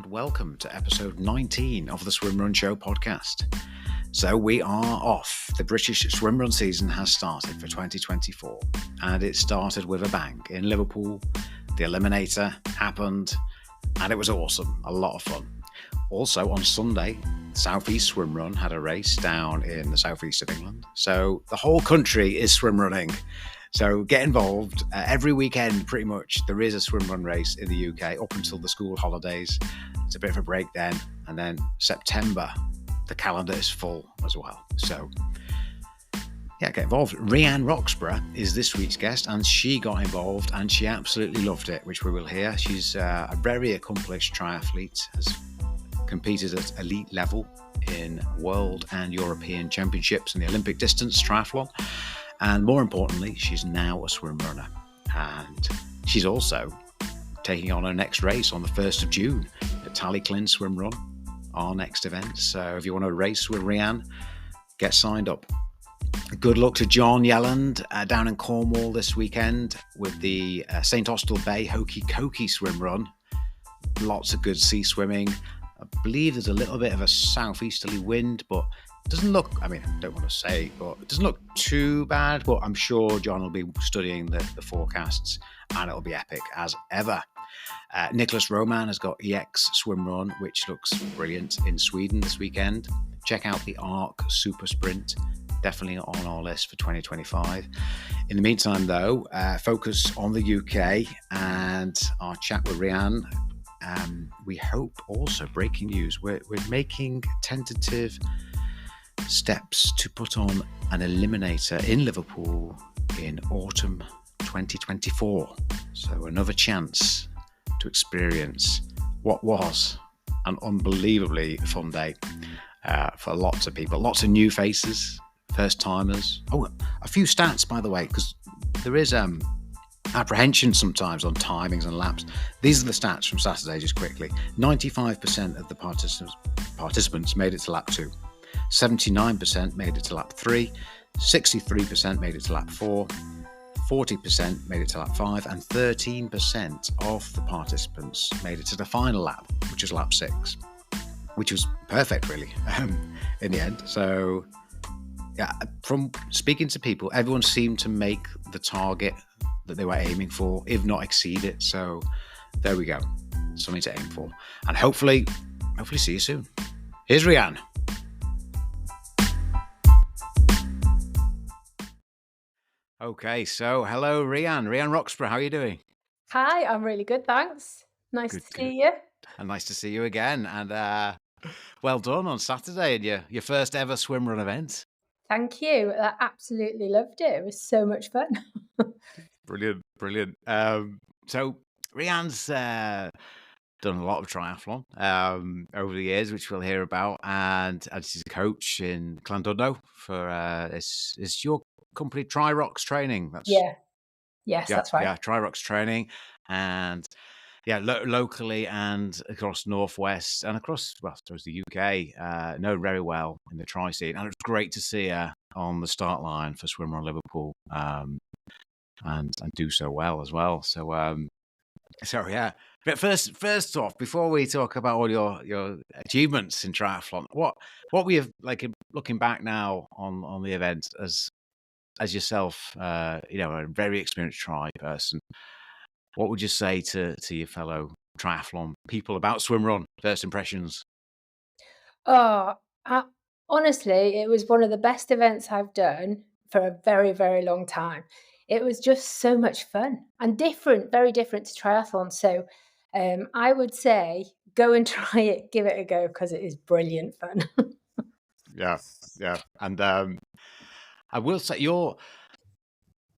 welcome to episode 19 of the Swimrun Show podcast. So we are off. The British swimrun season has started for 2024, and it started with a bang. In Liverpool, the Eliminator happened, and it was awesome, a lot of fun. Also on Sunday, South Y Llyn Swimrun had a race down in the southeast of England. So the whole country is swimrunning. So get involved. Every weekend, pretty much, there is a swimrun race in the UK up until the school holidays. It's a bit of a break then. And then September, the calendar is full as well. So yeah, get involved. Rhian Roxborough is this week's guest, and she got involved and she absolutely loved it, which we will hear. She's a very accomplished triathlete, has competed at elite level in world and European championships in the Olympic distance triathlon. And more importantly, she's now a swim runner. And she's also taking on her next race on the 1st of June at Tal Y Llyn Swimrun, our next event. So if you want to race with Rhian, get signed up. Good luck to Tal Y Llyn down in Cornwall this weekend with the St Austell Bay Hokey Cokey Swimrun. Lots of good sea swimming. I believe there's a little bit of a southeasterly wind, but it doesn't look, I don't want to say, but it doesn't look too bad. But I'm sure John will be studying the forecasts, and it'll be epic as ever. Nicholas Roman has got EX Swimrun, which looks brilliant in Sweden this weekend. Check out the ARC Super Sprint, definitely on our list for 2025. In the meantime, though, focus on the UK and our chat with Rhian. We hope also, breaking news, we're making tentative steps to put on an Eliminator in Liverpool in autumn 2024. So another chance to experience what was an unbelievably fun day for lots of people, lots of new faces, first timers. Oh, a few stats, by the way, because there is apprehension sometimes on timings and laps. These are the stats from Saturday, just quickly. 95% of the participants made it to lap 2. 79% made it to lap 3. 63% made it to lap 4. 40% made it to lap 5. And 13% of the participants made it to the final lap, which was lap 6. Which was perfect, really, in the end. So, yeah, from speaking to people, everyone seemed to make the target that they were aiming for, if not exceed it. So there we go, something to aim for, and hopefully see you soon. Here's Rhian. Okay, so hello Rhian Roxborough, how are you doing? Hi, I'm really good, thanks. Nice to see you. And nice to see you again, and well done on Saturday in your first ever swimrun event. Thank you. I absolutely loved it. It was so much fun. Brilliant. So Rhian's done a lot of triathlon over the years, which we'll hear about, and she's a coach in Llandudno for is your company Tri-Rox Training? That's right. Yeah, Tri-Rox Training, and yeah, locally and across Northwest and across, well, I suppose the UK, known very well in the tri scene, and it's great to see her on the start line for Swimrun Liverpool, and do so well as well. So yeah. But first off, before we talk about all your achievements in triathlon, what we have, like, looking back now on the event as yourself, a very experienced tri person, what would you say to your fellow triathlon people about swimrun? First impressions? Honestly, it was one of the best events I've done for a very, very long time. It was just so much fun and different, very different to triathlon. So I would say go and try it, give it a go, because it is brilliant fun. Yeah. And I will say you're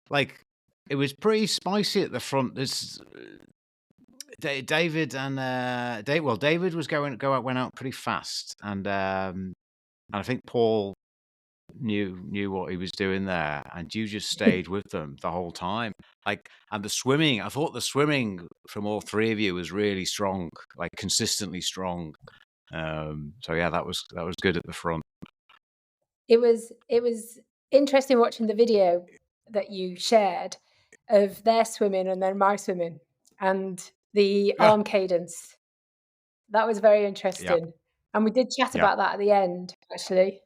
like, it was pretty spicy at the front. There's David and David was went out pretty fast, and I think Paul knew what he was doing there, and you just stayed with them the whole time. Like, and the swimming, I thought the swimming from all three of you was really strong, like consistently strong. So yeah, that was good at the front. It was interesting watching the video that you shared of their swimming and then my swimming and the arm cadence. That was very Yeah. interesting. And we did chat Yeah. about that at the end, actually,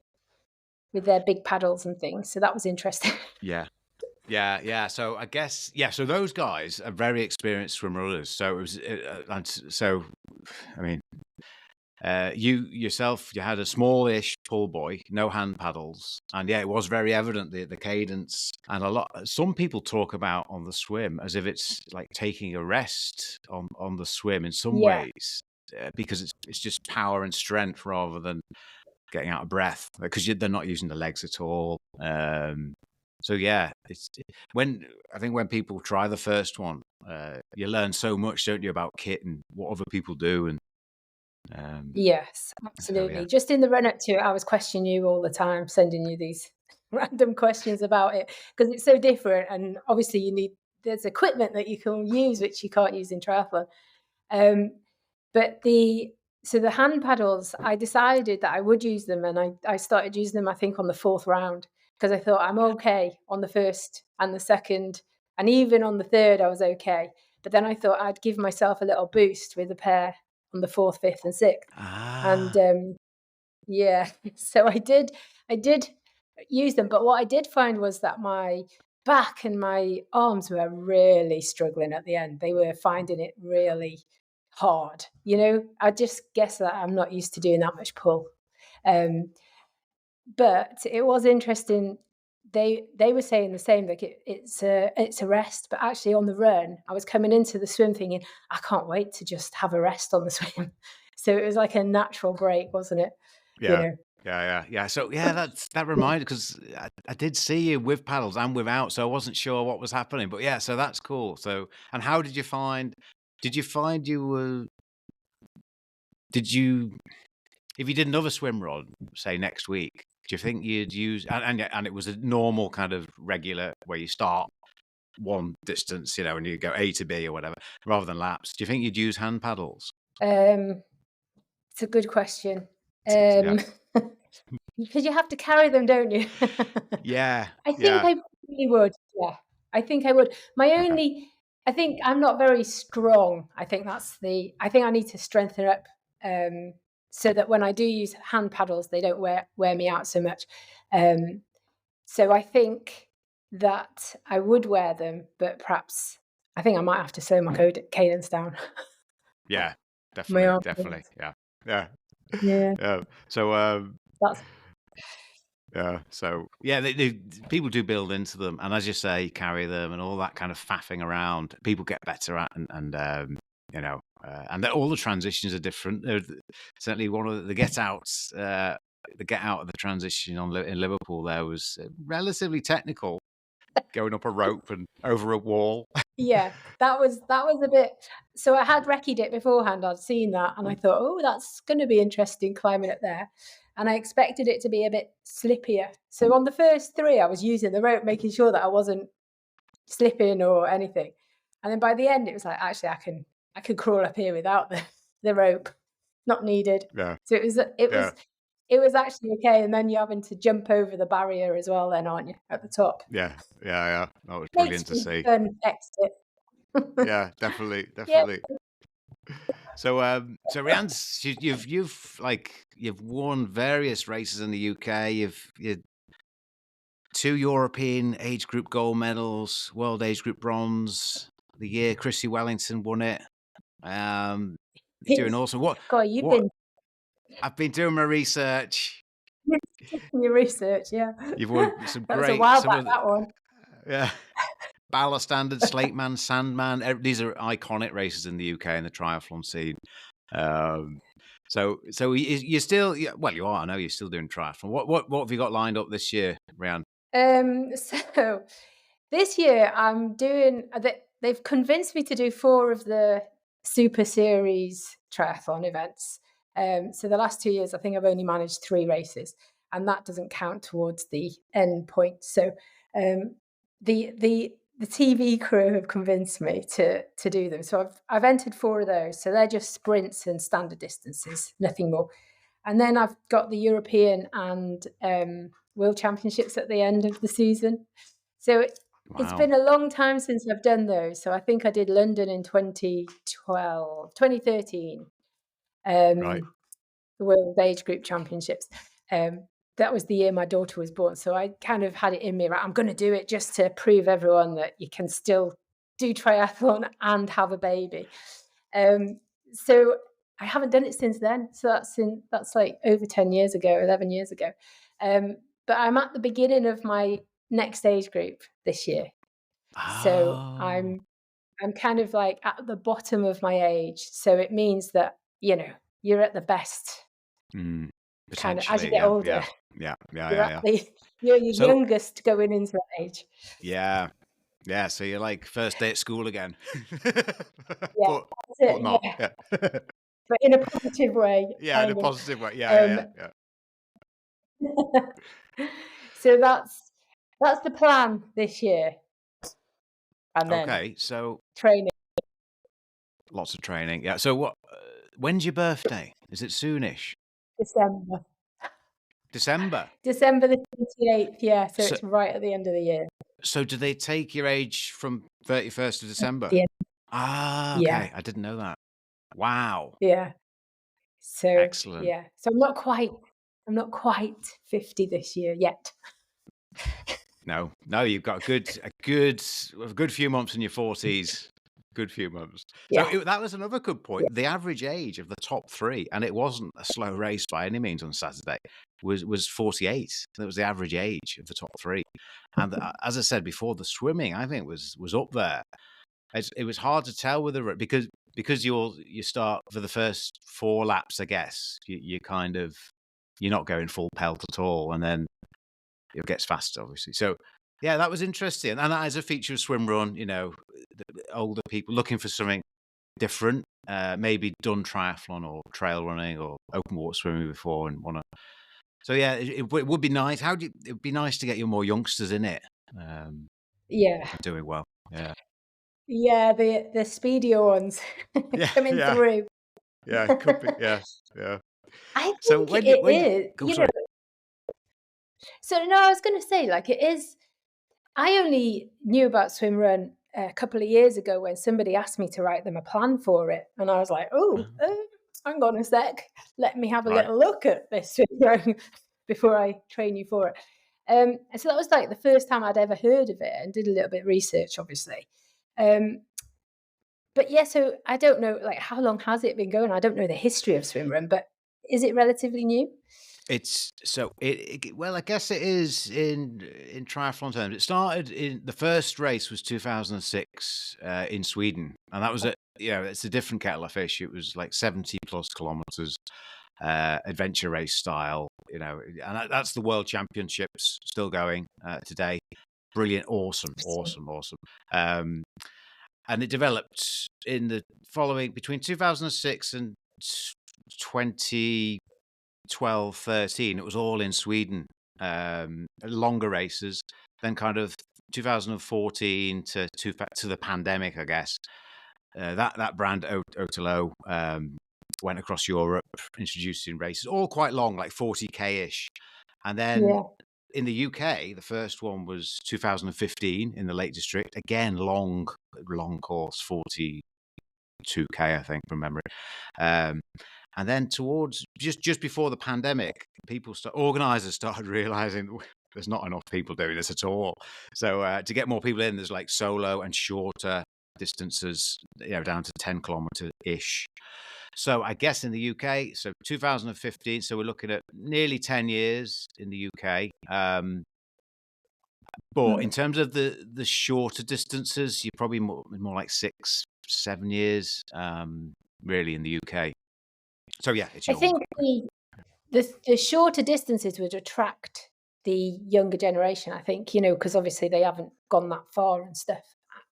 with their big paddles and things. So that was interesting. Yeah. Yeah. So I guess, so those guys are very experienced swim runners. So it was, I mean, you yourself, you had a smallish pull buoy, no hand paddles, and it was very evident the cadence. And some people talk about on the swim as if it's like taking a rest on the swim in some Yeah. ways, because it's just power and strength rather than getting out of breath, because they're not using the legs at all. So yeah, it's when people try the first one, you learn so much, don't you, about kit and what other people do, and yes, so absolutely. yeah. Just in the run up to it, I was questioning you all the time, sending you these random questions about it because it's so different. And obviously, there's equipment that you can use which you can't use in triathlon. But the hand paddles, I decided that I would use them, and I started using them, I think, on the 4th round, because I thought I'm okay on the first and the second, and even on the third I was okay. But then I thought I'd give myself a little boost with a pair on the 4th, 5th, and 6th. And yeah, so I did use them, but what I did find was that my back and my arms were really struggling at the end. They were finding it really hard. I just guess that I'm not used to doing that much pull. But it was interesting. They were saying the same, like it's a rest, but actually on the run, I was coming into the swim thinking, I can't wait to just have a rest on the swim. So it was like a natural break, wasn't it? Yeah. So that reminded, because I did see you with paddles and without, so I wasn't sure what was happening. But yeah, so that's cool. So, and how did you find? Did you find you were? Did you? If you did another swim run, say next week, do you think you'd use? And it was a normal kind of regular where you start one distance, and you go A to B or whatever, rather than laps. Do you think you'd use hand paddles? It's a good question. Yeah. Because you have to carry them, don't you? Yeah. I think I probably would. Yeah, I think I would. Okay. I think I'm not very strong. I think I need to strengthen up, so that when I do use hand paddles, they don't wear me out so much. So I think that I would wear them, but perhaps I think I might have to slow my cadence down. Yeah, My definitely. arm cadence. Yeah. Yeah, Yeah. So, that's they people do build into them, and as you say, carry them and all that kind of faffing around. People get better at, and all the transitions are different. Certainly, one of the get outs, the get out of the transition in Liverpool there was relatively technical, going up a rope and over a wall. Yeah, that was a bit. So I had recce'd it beforehand. I'd seen that, and I thought, oh, that's going to be interesting climbing up there. And I expected it to be a bit slippier. So on the first 3, I was using the rope, making sure that I wasn't slipping or anything. And then by the end, it was like, actually, I can crawl up here without the rope, not needed. Yeah. So it was actually okay. And then you're having to jump over the barrier as well, then, aren't you, at the top? Yeah. That was Makes brilliant to for see. fun exit. Yeah, definitely. Yeah. So, Rhian, you've won various races in the UK. You've 2 European age group gold medals, world age group bronze. The year Chrissy Wellington won it. Doing awesome. God, What? I've been doing my research. Your research, yeah. You've won some That great. was a while back, that one. Yeah. Ballast Standard, Slateman, Sandman. These are iconic races in the UK in the triathlon scene. So you're still, well, you are. I know you're still doing triathlon. What have you got lined up this year, Rhian? So this year I'm doing. They've convinced me to do 4 of the Super Series triathlon events. So the last 2 years, I think I've only managed 3 races, and that doesn't count towards the end point. So the TV crew have convinced me to do them. So I've entered 4 of those. So they're just sprints and standard distances, nothing more. And then I've got the European and World Championships at the end of the season. So it's been a long time since I've done those. So I think I did London in 2013. Right. the World Age Group Championships. That was the year my daughter was born. So I kind of had it in me, right? I'm going to do it just to prove everyone that you can still do triathlon and have a baby. So I haven't done it since then. So that's like over 10 years ago, 11 years ago. But I'm at the beginning of my next age group this year. So Oh. I'm kind of like at the bottom of my age. So it means that, you're at the best kind of as you Potentially, get older. yeah. You're your So, youngest going into that age. yeah, so you're like first day at school again, Yeah, but that's it. not. Yeah, Yeah, but in a positive way, yeah, in a kind of. positive way. Um, Yeah. so that's the plan this year, and then Okay, so training. lots of training. Yeah. So what? When's your birthday? Is it soonish? December. December. December the 28th. Yeah, so So, it's right at the end of the year. so do they take your age from 31st of December? Yeah. Ah, Yeah. okay. I didn't know that. Wow. Yeah. So Excellent. yeah. So I'm not quite 50 this year yet. No, you've got a good few months in your 40s. Good few months. Yeah. So that was another good point. The average age of the top three, and it wasn't a slow race by any means on Saturday, was 48. That was the average age of the top three. And as I said before, the swimming I think was up there. It was hard to tell whether because you start for the first 4 laps, I guess you're not going full pelt at all, and then it gets faster, obviously. So, yeah, that was interesting. And that is a feature of swimrun, older people looking for something different, maybe done triathlon or trail running or open water swimming before and want to. So, yeah, it would be nice. It would be nice to get you more youngsters in it. Yeah. Doing well. Yeah. Yeah, the speedier ones coming Yeah. through. Yeah, it could be. Yeah. I So think it is. sorry. So no, I was going to say, like, it is. I only knew about swimrun a couple of years ago when somebody asked me to write them a plan for it, and I was like, hang on a sec, let me have a Right. little look at this swimrun before I train you for it. And so that was like the first time I'd ever heard of it, and did a little bit of research, obviously. But yeah, so I don't know, like, how long has it been going? I don't know the history of swimrun, but is it relatively new? It's so well, I guess it is in triathlon terms. It started in the first race was 2006 in Sweden, and that was it's a different kettle of fish. It was like 70 plus kilometers, adventure race style, and that's the World Championships still going today. Brilliant, awesome. And it developed in the following between 2006 and 2012, 13. It was all in Sweden, longer races. Then kind of 2014 to the pandemic, I guess. That brand Otelo went across Europe, introducing races, all quite long, like 40k-ish. And then in the UK, the first one was 2015 in the Lake District. Again, long course, 42k, I think, from memory. And then towards just before the pandemic, organisers started realizing there's not enough people doing this at all. So to get more people in, there's like solo and shorter distances, down to 10 kilometer ish. So I guess in the UK, so 2015, so we're looking at nearly 10 years in the UK. But in terms of the shorter distances, you're probably more like 6-7 years, really, in the UK. So yeah, it's I young. think the shorter distances would attract the younger generation, I think, because obviously they haven't gone that far and stuff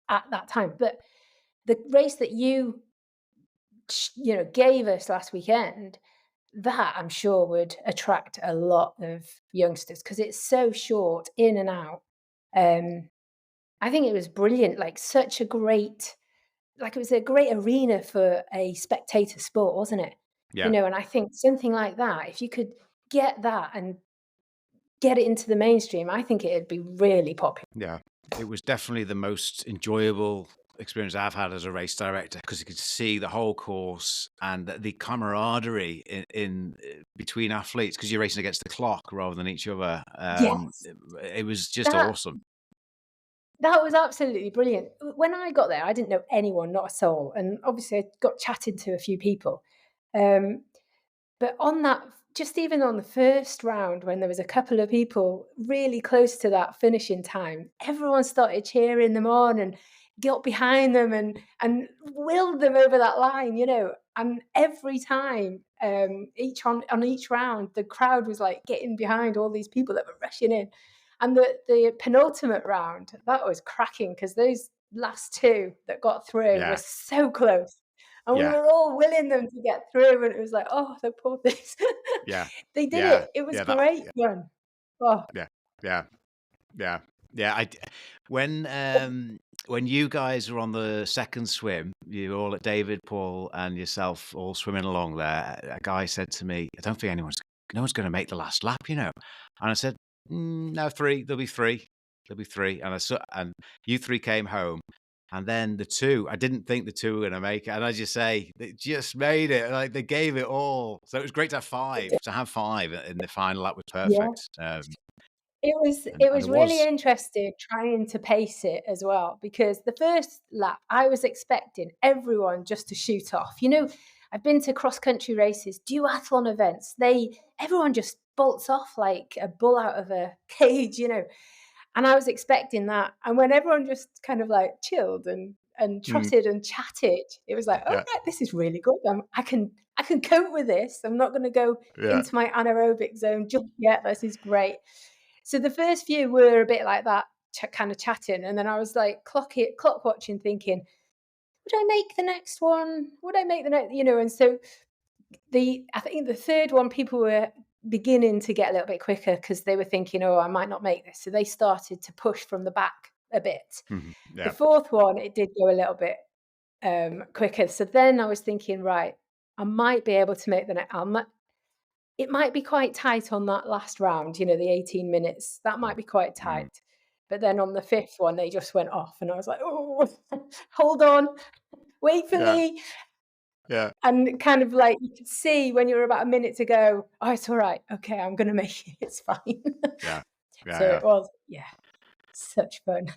at that time. But the race that you gave us last weekend, that I'm sure would attract a lot of youngsters because it's so short, in and out. I think it was brilliant, like such a great, like it was a great arena for a spectator sport, wasn't it? Yeah. And I think something like that, if you could get that and get it into the mainstream, I think it'd be really popular. Yeah, it was definitely the most enjoyable experience I've had as a race director, because you could see the whole course and the camaraderie in between athletes, because you're racing against the clock rather than each other. Yes. It was just That awesome. that was absolutely brilliant. When I got there, I didn't know anyone, not a soul, and obviously I got chatting to a few people. Um, but on that, just even on the first round, when there was a couple of people really close to that finishing time, everyone started cheering them on and got behind them and willed them over that line, And every time, on each round, the crowd was like getting behind all these people that were rushing in. And the penultimate round, that was cracking, because those last two that got through were Yeah, so close. And we yeah, were all willing them to get through, and it was like, "Oh, the poor things." yeah, They did yeah, it. It was yeah. great fun. Oh, Yeah, yeah, yeah, yeah. When you guys were on the second swim, you were all at David, Paul, and yourself all swimming along there. A guy said to me, "I don't think no one's going to make the last lap, you know." And I said, "No, three. There'll be three. There'll be three." And you three came home. And then the two, I didn't think the two were going to make it. And as you say, they just made it. Like, they gave it all. So it was great to have five. To have five in the final lap was yeah. perfect. It was And it was it really was. interesting trying to pace it as well, because the first lap, I was expecting everyone just to shoot off. I've been to cross country races, duathlon events. Everyone just bolts off like a bull out of a cage, And I was expecting that. And when everyone just kind of like chilled and Mm, trotted and chatted, it was like, "Oh, yeah, right, this is really good. I can cope with this. I'm not going to go yeah, into my anaerobic zone just yet. This is great." So the first few were a bit like that, kind of chatting, and then I was like clock watching, thinking, would I make the next one? Would I make the next? And so I think the third one, people were beginning to get a little bit quicker, because they were thinking, "Oh, I might not make this," so they started to push from the back a bit. The yeah, fourth one, it did go a little bit quicker. So then I was thinking, right, I might be able to make the next. It might be quite tight on that last round, the 18 minutes. That might be quite mm, tight. But then on the fifth one, they just went off, and I was like, "Oh, hold on, wait for yeah, me." yeah, And kind of like you could see when you were about a minute to go, "Oh, it's all right. Okay, I'm going to make it. It's fine." yeah, So yeah, it was, yeah, such fun.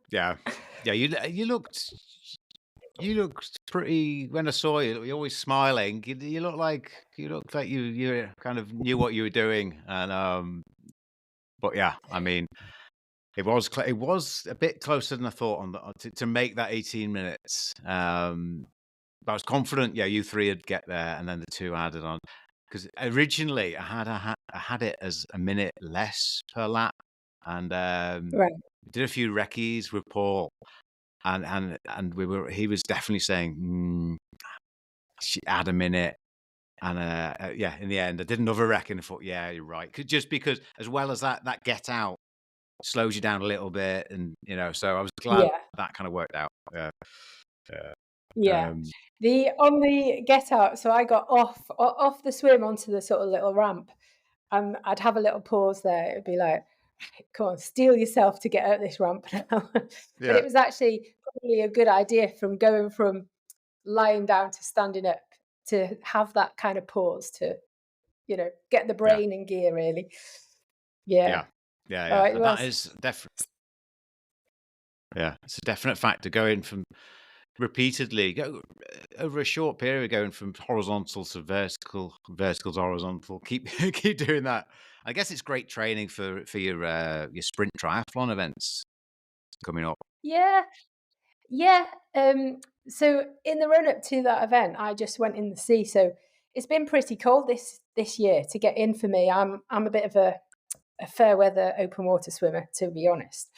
yeah, yeah. You looked pretty. When I saw you, you're always smiling. You looked like you kind of knew what you were doing. And but yeah, I mean, it was a bit closer than I thought to make that 18 minutes. But I was confident, yeah, you three would get there, and then the two added on. Because originally I had it as a minute less per lap, and Right. did a few recce's with Paul, and he was definitely saying, add a minute, and yeah, in the end, I did another rec and I thought, yeah, you're right, just because as well as that get out slows you down a little bit, and so I was glad Yeah. that kind of worked out. Yeah, yeah, Yeah. um, On the get out, so I got off the swim onto the sort of little ramp, and I'd have a little pause there. It'd be like, "Right, come on, steel yourself to get out this ramp now." But yeah, it was actually probably a good idea, from going from lying down to standing up, to have that kind of pause to, get the yeah, brain in gear, really. Yeah. yeah, yeah, Oh, yeah. it And that was. is definitely, yeah, it's a definite factor going from repeatedly go over a short period, going from horizontal to vertical to horizontal. Keep keep doing that. I guess it's great training for your sprint triathlon events coming up. Yeah. Yeah. So in the run up to that event, I just went in the sea. So it's been pretty cold this year to get in for me. I'm a bit of a fair weather open water swimmer, to be honest.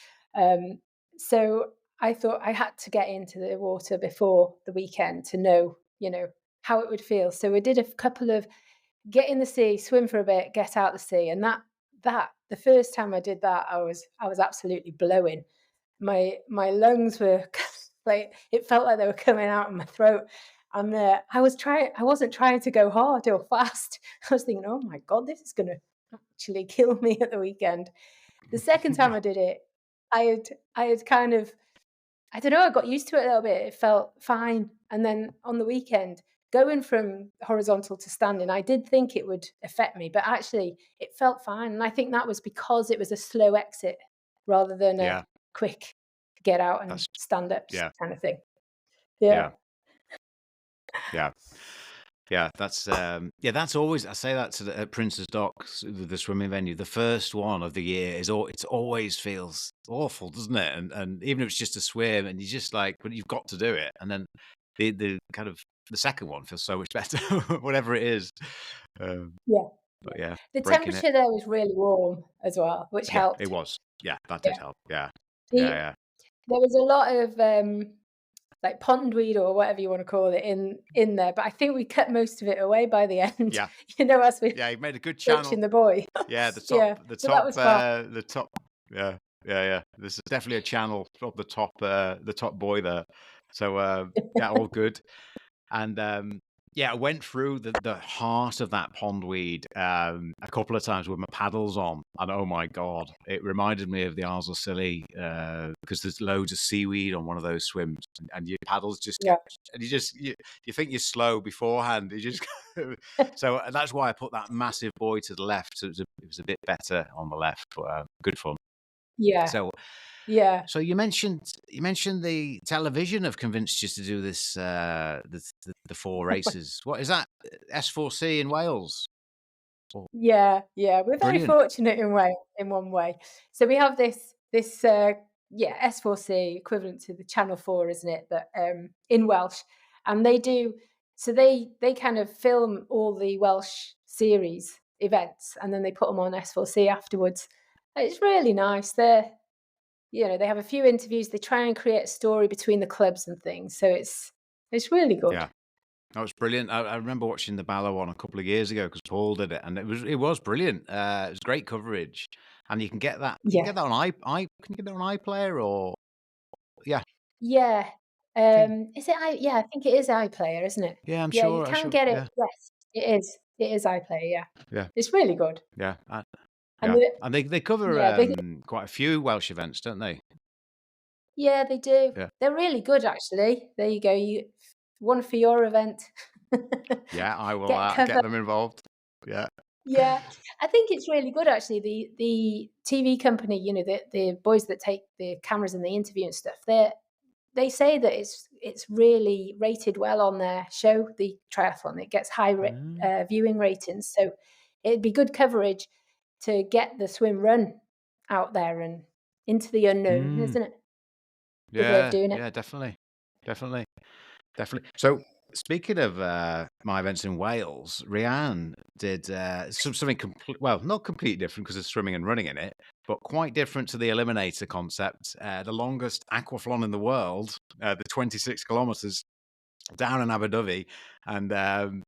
So I thought I had to get into the water before the weekend to know, how it would feel. So we did a couple of get in the sea, swim for a bit, get out the sea, and that the first time I did that, I was absolutely blowing. My lungs were like, it felt like they were coming out of my throat. And I wasn't trying to go hard or fast. I was thinking, "Oh my God, this is going to actually kill me at the weekend." The second time I did it, I had kind of I don't know, I got used to it a little bit. It felt fine. And then on the weekend, going from horizontal to standing, I did think it would affect me, but actually it felt fine. And I think that was because it was a slow exit rather than a Yeah, quick get out and that's stand up yeah, kind of thing. Yeah. yeah, yeah. Yeah, that's always I say that to at Prince's Docks, the swimming venue. The first one of the year it always feels awful, doesn't it? And even if it's just a swim, and you just like, but you've got to do it, and then the kind of the second one feels so much better, whatever it is. Um, Yeah. but yeah, The breaking it. temperature there was really warm as well, which Yeah, it helped. was. Yeah, that Yeah. did help. Yeah, yeah, The yeah, There was a lot of like pondweed or whatever you want to call it in there, but I think we cut most of it away by the end. yeah, As we yeah. You made a good channel. coaching the boy. Yeah, Yeah, so that was fun. the top. Yeah, yeah, yeah. This is definitely a channel of the top boy there. So yeah, all good. And yeah, I went through the heart of that pondweed a couple of times with my paddles on, and oh my god, it reminded me of the Isles of Scilly because there's loads of seaweed on one of those swims, and your paddles just Yeah. get, and you think you're slow beforehand, you just so that's why I put that massive buoy to the left, so it was a bit better on the left, but good fun. Yeah. So Yeah. so you mentioned the television have convinced you to do this the 4 races. What is that? S4C in Wales? Oh, Yeah, yeah. We're very brilliant. fortunate in one way. So we have this S4C equivalent to the Channel 4, isn't it? But in Welsh. And they kind of film all the Welsh series events and then they put them on S4C afterwards. It's really nice. They have a few interviews, they try and create a story between the clubs and things. So it's really good. Yeah. That was brilliant. I remember watching the Bala one a couple of years ago because Paul did it, and it was brilliant. It was great coverage, and you can Yeah. get that on can you get that on iPlayer or yeah, Yeah. I think Is it I think it is iPlayer, isn't it? yeah, I'm Yeah, you sure. can get it. Yeah, Yes, it is. It is iPlayer, yeah. yeah, It's really good. yeah, And yeah. And they cover yeah, they quite a few Welsh events, don't they? yeah, they do. Yeah. They're really good actually. There you go. One for your event. Yeah, I will Get cover. get them involved. Yeah. Yeah. I think it's really good actually. The TV company, the boys that take the cameras and the interview and stuff, they say that it's really rated well on their show, the triathlon. It gets high Mm. viewing ratings, so it'd be good coverage to get the swim run out there and into the unknown, Mm. isn't it? Good way of Yeah, doing it. yeah, definitely. Definitely. Definitely. So speaking of my events in Wales, Rhian did something well, not completely different because there's swimming and running in it, but quite different to the Eliminator concept. The longest aquathlon in the world, the 26 kilometers down in Abu Dhabi, and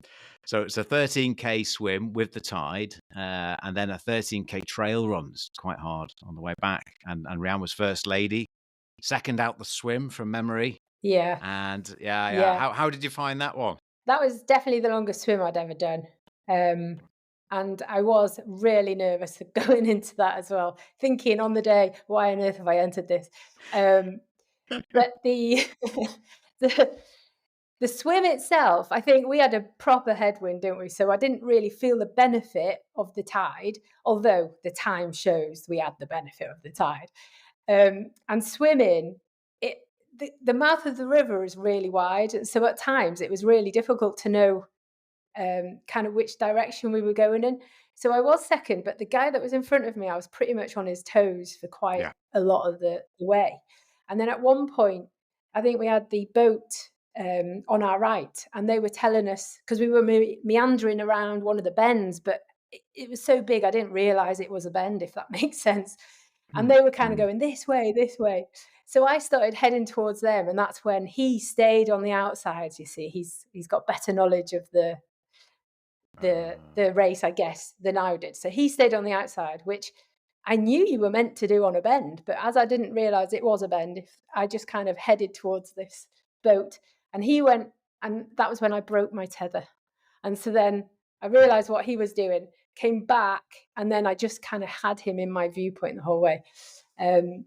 so it's a 13K swim with the tide, and then a 13K trail run. It's quite hard on the way back, and Rhian was first lady, second out the swim from memory. Yeah, And yeah, yeah. yeah. How did you find that one? That was definitely the longest swim I'd ever done. And I was really nervous going into that as well, thinking on the day, why on earth have I entered this? But the the the swim itself, I think we had a proper headwind, didn't we? So I didn't really feel the benefit of the tide, although the time shows we had the benefit of the tide. And swimming, the mouth of the river is really wide, so at times it was really difficult to know kind of which direction we were going in. So I was second, but the guy that was in front of me, I was pretty much on his toes for quite Yeah. a lot of the way. And then at one point, I think we had the boat on our right, and they were telling us because we were meandering around one of the bends, but it was so big I didn't realize it was a bend, if that makes sense. And Mm, they were kind of mm. going this way, this way. So I started heading towards them, and that's when he stayed on the outside. You see, he's got better knowledge of the race, I guess, than I did. So he stayed on the outside, which I knew you were meant to do on a bend, but as I didn't realize it was a bend, if I just kind of headed towards this boat, and he went, and that was when I broke my tether. And so then I realized what he was doing, came back, and then I just kind of had him in my viewpoint the whole way. And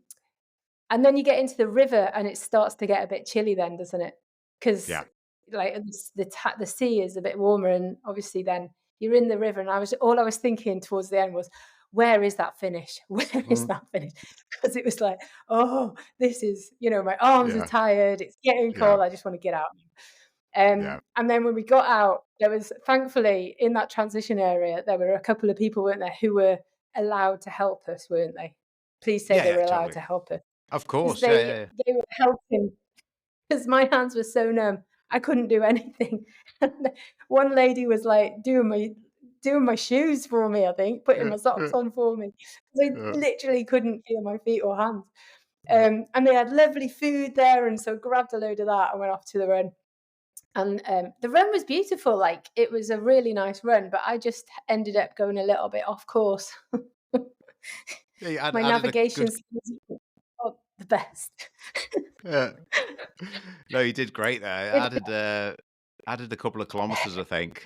And then you get into the river and it starts to get a bit chilly then, doesn't it? Because Yeah. like the sea is a bit warmer, and obviously then you're in the river, and all I was thinking towards the end was, where is that finish? Where is Mm. that finish? Because it was like, oh, this is, my arms are Yeah. tired. It's getting Yeah. cold. I just want to get out. Yeah. And then when we got out, there was, thankfully, in that transition area, there were a couple of people, weren't there, who were allowed to help us, weren't they? Please say Yeah. they Yeah. were allowed Totally. to help us. Of 'Cause course. Yeah. they Yeah. they were helping, because my hands were so numb, I couldn't do anything. And one lady was, like, doing my shoes for me, I think, putting Yeah. my socks Yeah. on for me. 'Cause I Yeah. literally couldn't feel my feet or hands. Yeah. And they had lovely food there, and so grabbed a load of that and went off to the run. And the run was beautiful, like, it was a really nice run, but I just ended up going a little bit off course. Yeah, you My added a navigation good. skills aren't the best. Yeah. No, you did great there. It Added a couple of kilometers, I think.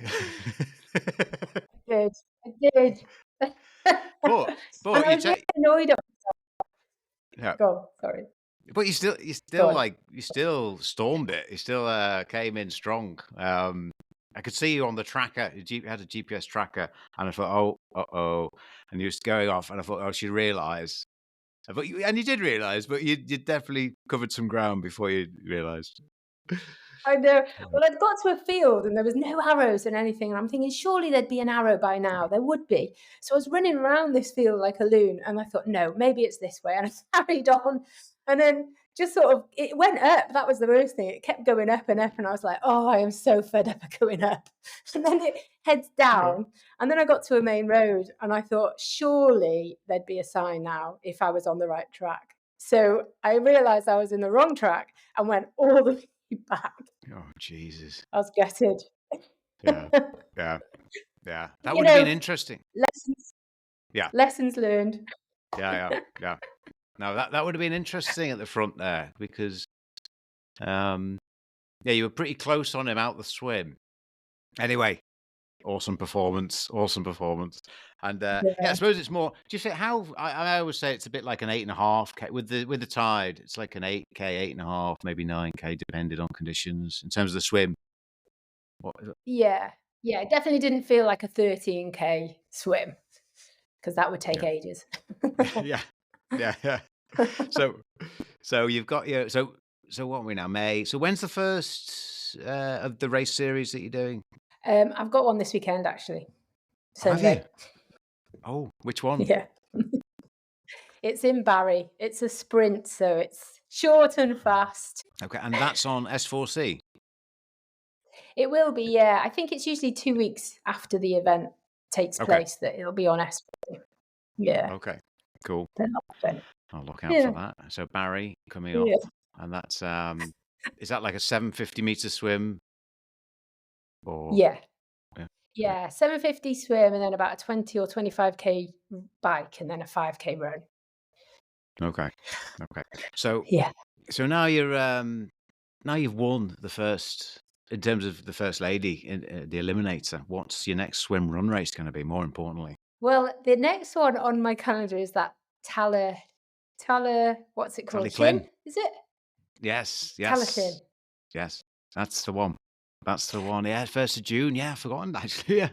did. I did. but And but I you was really take annoyed at yeah. Go on, sorry. But Go on. you still stormed it. You still came in strong. I could see you on the tracker. You had a GPS tracker, and I thought, oh, and you was going off, and I thought, oh, she realised. But you did realise, but you definitely covered some ground before you realised. I know. Well, I'd got to a field and there was no arrows and anything, and I'm thinking, surely there'd be an arrow by now. There would be. So I was running around this field like a loon, and I thought, no, maybe it's this way. And I carried on, and then just sort of it went up. That was the worst thing. It kept going up and up, and I was like, oh, I am so fed up of going up. And then it heads down, and then I got to a main road, and I thought, surely there'd be a sign now if I was on the right track. So I realised I was in the wrong track and went all the way back. Oh, Jesus. I was gutted. Yeah. Yeah. Yeah. That You would have been know, interesting. lessons Yeah. lessons learned. Yeah. No, that would have been interesting at the front there because, yeah, you were pretty close on him out the swim. Anyway, awesome performance. And yeah, I Yeah. suppose it's more. Do you think how I always say it's a bit like an 8.5K with the tide. It's like an 8K, 8.5, maybe 9K, depending on conditions in terms of the swim. What is it? Yeah. Yeah, it definitely didn't feel like a 13K swim, because that would take Yeah. ages. Yeah. So you've got your so what are we now? May. So when's the first of the race series that you're doing? I've got one this weekend, actually. Oh, have you? Sunday. Oh, which one? Yeah. It's in Barry. It's a sprint, so it's short and fast. Okay, and that's on S4C. It will be, yeah. I think it's usually 2 weeks after the event takes Okay. place that it'll be on S4C. Yeah. Okay, cool. They're not fun. I'll look out Yeah. for that. So Barry coming up, Yeah. and that's is that like a 750-meter swim? Or Yeah. yeah. Yeah, 750 swim, and then about a 20 or 25K bike, and then a 5K run. Okay. So Yeah. now you've won the first in terms of the first lady in the Eliminator. What's your next swim run race going to be? More importantly, Well, the next one on my calendar is that what's it Tal Y called? Llyn. Chin? Is it? Yes, Tal Y Llyn. yes. That's the one. Yeah, 1st of June. Yeah, I've forgotten actually. Yeah.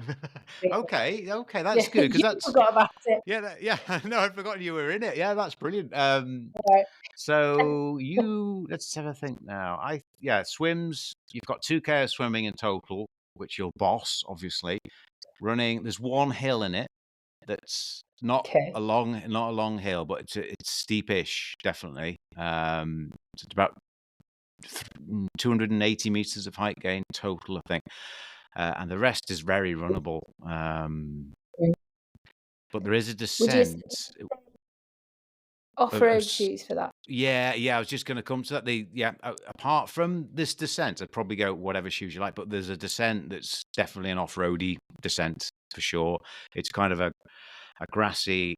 Yeah. Okay, that's Yeah, good because you that's forgot about it. yeah. No, I'd forgotten you were in it. Yeah, that's brilliant. Right. So let's have a think now. Swims. You've got 2K of swimming in total, which you'll boss, obviously. Running. There's one hill in it that's not Okay. a long hill, but it's steepish, definitely. It's about 280 meters of height gain total, I think, and the rest is very runnable. But there is a descent. Off-road shoes for that? Yeah, I was just going to come to that. Apart from this descent, I'd probably go whatever shoes you like, but there's a descent that's definitely an off-roady descent for sure. It's kind of a grassy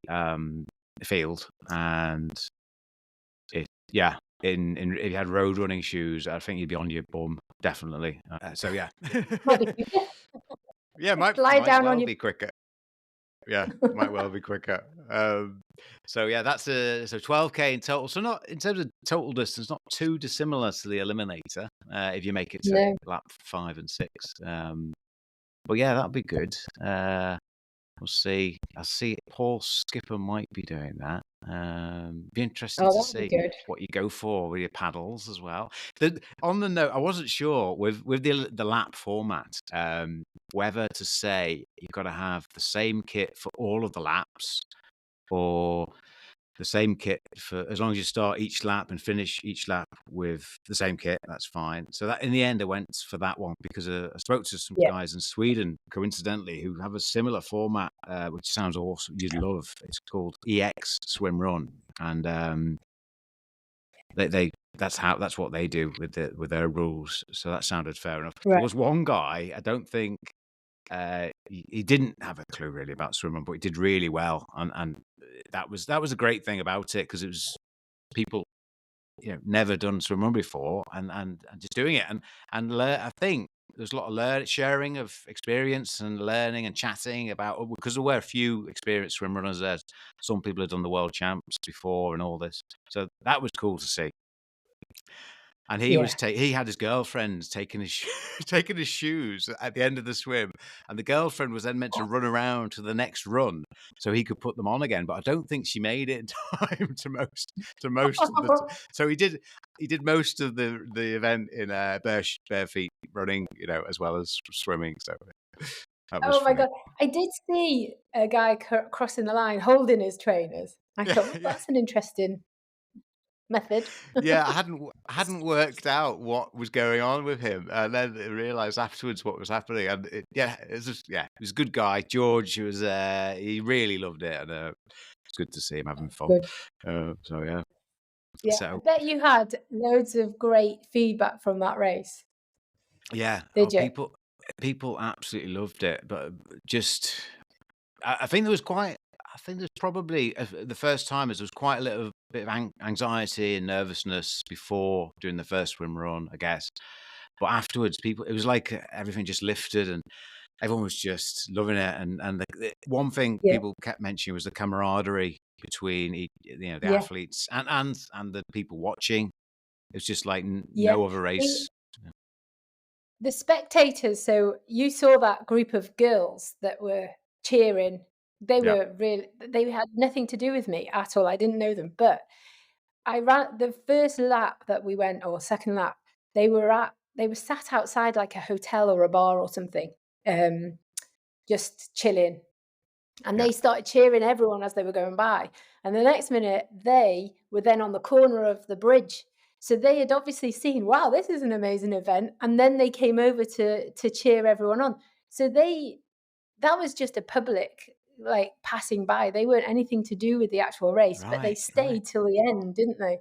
field, and if you had road running shoes, I think you'd be on your bum, definitely. So yeah. Yeah, might Lie down well on your be quicker. Yeah, might well be quicker. So yeah, that's so 12K in total. So not in terms of total distance, not too dissimilar to the Eliminator, if you make it to No. lap 5 and 6. But yeah, that'd be good. We'll see. I see Paul Skipper might be doing that. Be interesting Oh, to that would be see good. what you go for with your paddles as well. On the note, I wasn't sure with the lap format, whether to say you've got to have the same kit for all of the laps, or the same kit for as long as you start each lap and finish each lap with the same kit. That's fine. So that in the end, I went for that one because I spoke to some Yeah. guys in Sweden, coincidentally, who have a similar format, which sounds awesome. You'd love. It's called EX Swimrun, and that's what they do with their rules. So that sounded fair enough. There Right. was one guy, I don't think he didn't have a clue really about swimming, but he did really well, and that was a great thing about it, because it was people never done swimrun before, and just doing it, and I think there's a lot of sharing of experience and learning and chatting about, because there were a few experienced swim runners there. Some people had done the world champs before and all this, so that was cool to see. And he was Yeah. he had his girlfriend taking his taking his shoes at the end of the swim, and the girlfriend was then meant to run around to the next run so he could put them on again. But I don't think she made it in time to most of the. So he did most of the event in bare feet running, as well as swimming. So that was Oh my funny. God. I did see a guy crossing the line holding his trainers. I thought, well, Yeah. that's an interesting method. Yeah, I hadn't worked out what was going on with him, and then I realised afterwards what was happening. And it was just, he was a good guy. George was he really loved it, and it's good to see him having fun. Good. So yeah, Yeah. I so bet you had loads of great feedback from that race. yeah, Did you? people absolutely loved it, but just I think there was quite. I think there's probably the first timers. There was quite a little bit of anxiety and nervousness before doing the first swim run, I guess. But afterwards, it was like everything just lifted, and everyone was just loving it. And the one thing Yeah. people kept mentioning was the camaraderie between the Yeah. athletes and the people watching. It was just like Yeah. no other race. The spectators, so you saw that group of girls that were cheering. They Yeah, were really, they had nothing to do with me at all. I didn't know them, but I ran the first lap that we went, or second lap. They were sat outside like a hotel or a bar or something, just chilling. And yeah, they started cheering everyone as they were going by. And the next minute, they were then on the corner of the bridge. So they had obviously seen, wow, this is an amazing event. And then they came over to cheer everyone on. So that was just a public, like, passing by. They weren't anything to do with the actual race, but they right, right. stayed till the end, didn't they?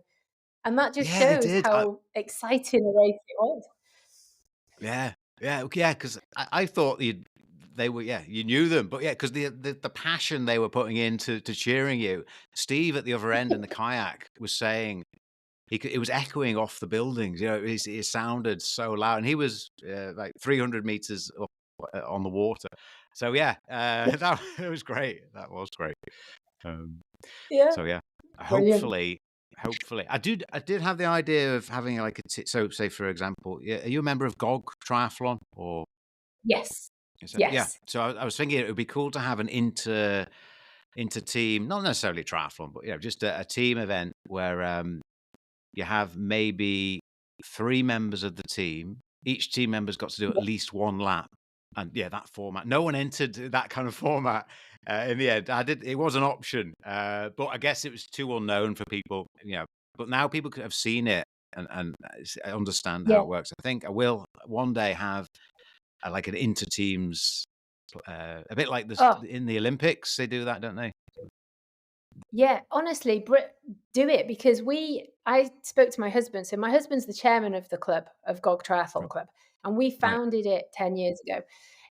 And that just Yeah, they shows did. how exciting a race it was. Yeah, yeah, yeah. Because I thought they were, you knew them, but yeah, because the passion they were putting into cheering you. Steve at the other end in the kayak was saying it was echoing off the buildings. It sounded so loud, and he was like 300 meters up on the water. So yeah, that it was great. That was great. Um, Yeah, so yeah, brilliant. hopefully. I did have the idea of having like so say for example, are you a member of GOG Triathlon, or Yes. yeah? Yes. So I was thinking it would be cool to have an inter team, not necessarily triathlon, but just a team event where you have maybe 3 members of the team. Each team member's got to do at Yeah. least one lap, and that format. No one entered that kind of format. In the end, it was an option, but I guess it was too unknown for people. But now people could have seen it and understand how Yeah. it works. I think I will one day have like an inter teams, a bit like this Oh, in the Olympics. They do that, don't they? yeah. Honestly, do it, because I spoke to my husband. So my husband's the chairman of the club, of GOG Triathlon Club, and we Right. founded it 10 years ago.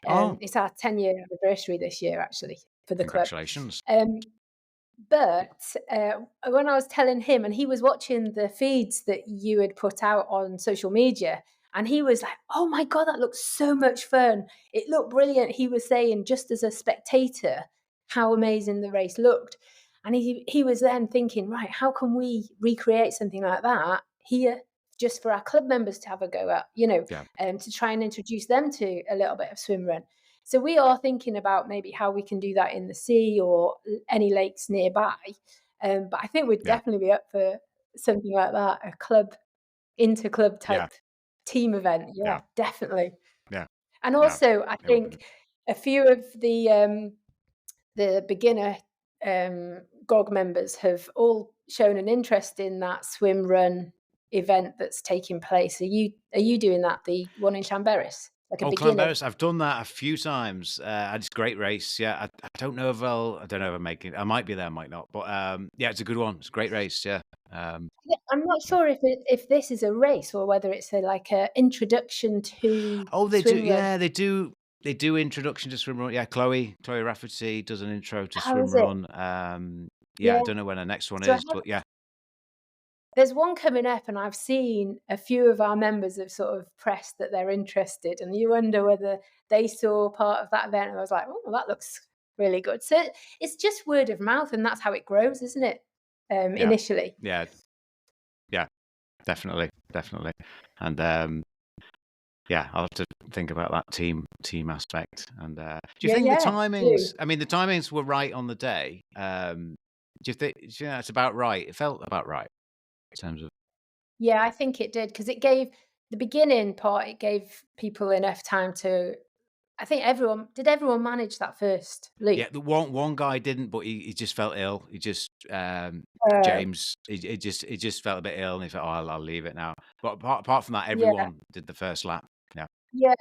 Oh, It's our 10-year anniversary this year, actually, for the club. congratulations. But when I was telling him, and he was watching the feeds that you had put out on social media, and he was like, "Oh my God, that looks so much fun. It looked brilliant." He was saying, just as a spectator, how amazing the race looked. And he was then thinking, right, how can we recreate something like that here just for our club members to have a go at, to try and introduce them to a little bit of swim run. So we are thinking about maybe how we can do that in the sea or any lakes nearby. But I think we'd definitely be up for something like that, a club, inter-club type team event. Yeah, definitely. Yeah. And also, I think a few of the beginner GOG members have all shown an interest in that swim run event that's taking place. Are you doing that, the one in Llanberis? Like a beginner? Llanberis, I've done that a few times. It's a great race. Yeah, I don't know if I'm making it. I might be there, I might not. But yeah, it's a good one. It's a great race. Yeah. I'm not sure if this is a race or whether it's like a introduction to. Oh, they swim do. run. Yeah, they do. They do introduction to swim run. Yeah, Chloe Rafferty does an intro to How swim is it? run. Yeah, I don't know when the next one So is, but yeah. There's one coming up, and I've seen a few of our members have sort of pressed that they're interested, and you wonder whether they saw part of that event and I was like, oh, that looks really good. So it's just word of mouth, and that's how it grows, isn't it? Initially. Yeah, definitely. And yeah, I'll have to think about that team aspect. And do you think the timings? I mean, the timings were right on the day. Do you think it's about right? It felt about right in terms of. Yeah, I think it did, because it gave the beginning part. It gave people enough time to. I think everyone manage that first loop. Yeah, the one guy didn't, but he just felt ill. He just James. He just felt a bit ill, and he thought, "Oh, I'll leave it now." But apart from that, everyone did the first lap. Yeah. Yeah,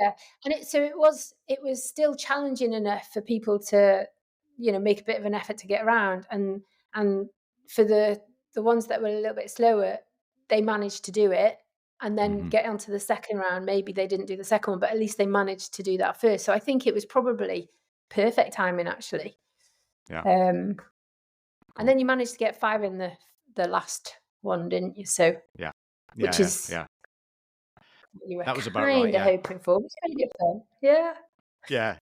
and it was still challenging enough for people to, make a bit of an effort to get around, and for the ones that were a little bit slower, they managed to do it, and then get onto the second round. Maybe they didn't do the second one, but at least they managed to do that first. So I think it was probably perfect timing, actually. Yeah. And then you managed to get 5 in the last one, didn't you? So which is you were that was about right. Yeah, hoping for. It was kind of fun. Yeah.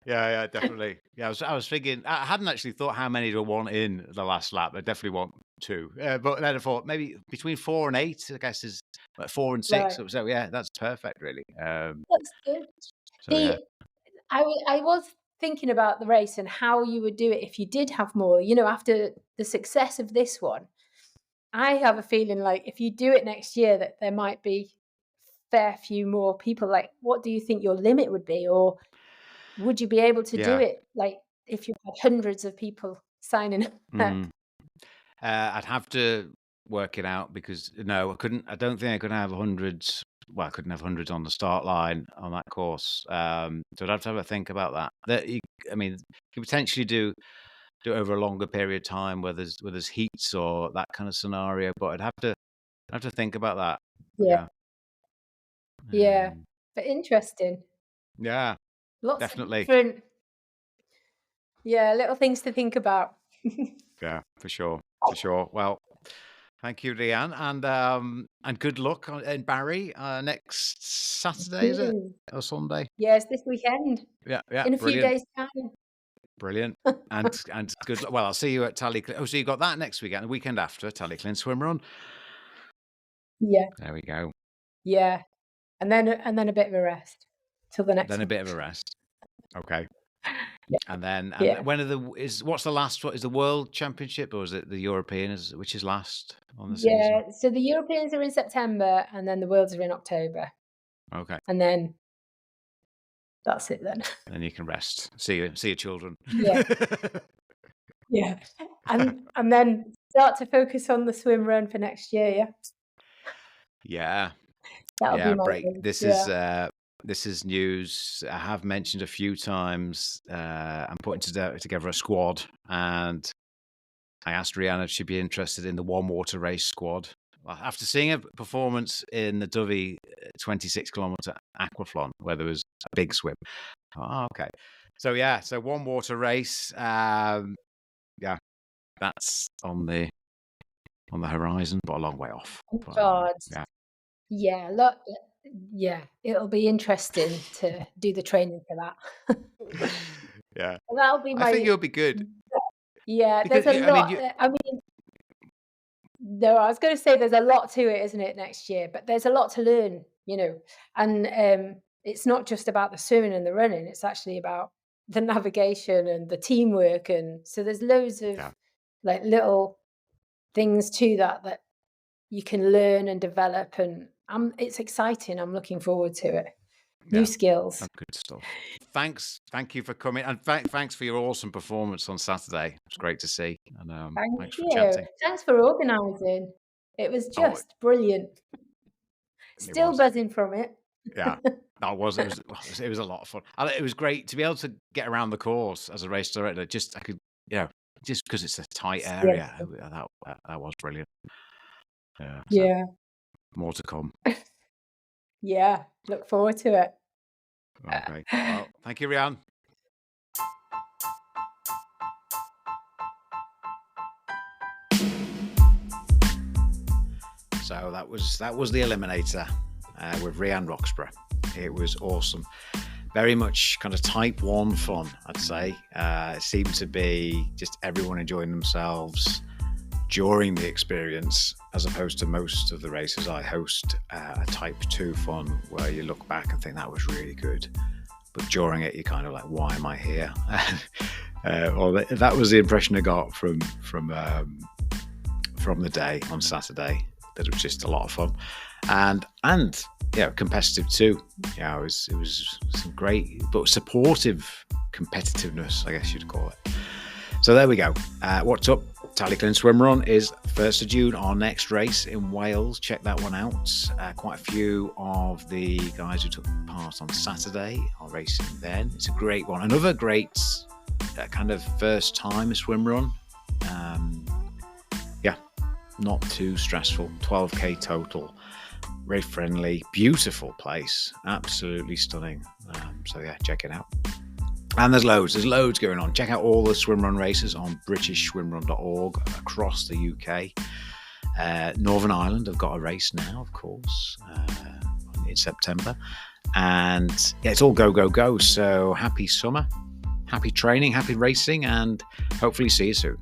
Yeah, definitely. Yeah, I was thinking. I hadn't actually thought how many to want in the last lap. I definitely want 2. But then I thought maybe between 4 and 8. I guess is like 4 and 6. Right. So yeah, that's perfect, really. That's good. So, I was thinking about the race and how you would do it if you did have more. After the success of this one, I have a feeling like if you do it next year, that there might be fair few more people. Like, what do you think your limit would be, or would you be able to do it like if you had hundreds of people signing up? I'd have to work it out, because no, I couldn't. I don't think I could have hundreds. Well, I couldn't have hundreds on the start line on that course. So I'd have to have a think about that. You could potentially do it over a longer period of time, where there's heats or that kind of scenario. But I'd have to think about that. Yeah, but interesting. Yeah, Lots definitely. of different, little things to think about. Yeah, for sure. Well, thank you, Rhian, and good luck in Barry next Saturday, is it, or Sunday? Yes, this weekend. Yeah, In a few brilliant. days' time. Brilliant. And good luck. Well, I'll see you at Tal Y Llyn. Oh, so you got that next weekend, the weekend after, Tal Y Llyn Swimrun. Yeah. There we go. Yeah. And then a bit of a rest till the next one. Then a bit of a rest. Okay. Yeah. And then when what's the last one? Is the World Championship, or is it the European? Which is last on the season? So the Europeans are in September, and then the Worlds are in October. Okay. And then that's it then. Then you can rest. See your children. Yeah. Yeah. And then start to focus on the swim run for next year, Yeah. That'll be my break. thing. This is news I have mentioned a few times. I'm putting together a squad, and I asked Rhian if she'd be interested in the one water race squad. After seeing a performance in the Dyfi 26-kilometer aquathlon, where there was a big swim. Oh, okay. So one water race. That's on the horizon, but a long way off. Oh, God. Look, it'll be interesting to do the training for that. Yeah. That'll be I think you'll be good. Yeah, Because, there's a I mean, lot. I mean, no, I was going to say there's a lot to it, isn't it, next year? But there's a lot to learn, and it's not just about the swimming and the running. It's actually about the navigation and the teamwork, and so there's loads of like little things to that you can learn and develop, and it's exciting. I'm looking forward to it. New skills. That's good stuff. Thank you for coming, and thanks for your awesome performance on Saturday. It was great to see, and thanks for chatting. Thanks for organising. It was just brilliant. Still buzzing from it. Yeah, that was it was a lot of fun. And it was great to be able to get around the course as a race director. Just because it's a tight area. That was brilliant. So more to come. Yeah, look forward to it. Okay. Well, thank you, Rhian. So that was the Eliminator with Rhian Roxborough. It was awesome. Very much kind of type 1 fun, I'd say. It seemed to be just everyone enjoying themselves during the experience, as opposed to most of the races I host, a type 2 fun where you look back and think that was really good, but during it you're kind of like, why am I here? Or that was the impression I got from the day on Saturday, that it was just a lot of fun and competitive too. It was some great but supportive competitiveness, I guess you'd call it. So there we go. What's up? Tal Y Llyn Swimrun is 1st of June, our next race in Wales. Check that one out. Quite a few of the guys who took part on Saturday are racing then. It's a great one. Another great kind of first time swim run. Not too stressful. 12k total. Very friendly. Beautiful place. Absolutely stunning. So check it out. And there's loads going on. Check out all the swimrun races on britishswimrun.org across the UK. Northern Ireland have got a race now, of course, in September. And it's all go. So happy summer, happy training, happy racing, and hopefully see you soon.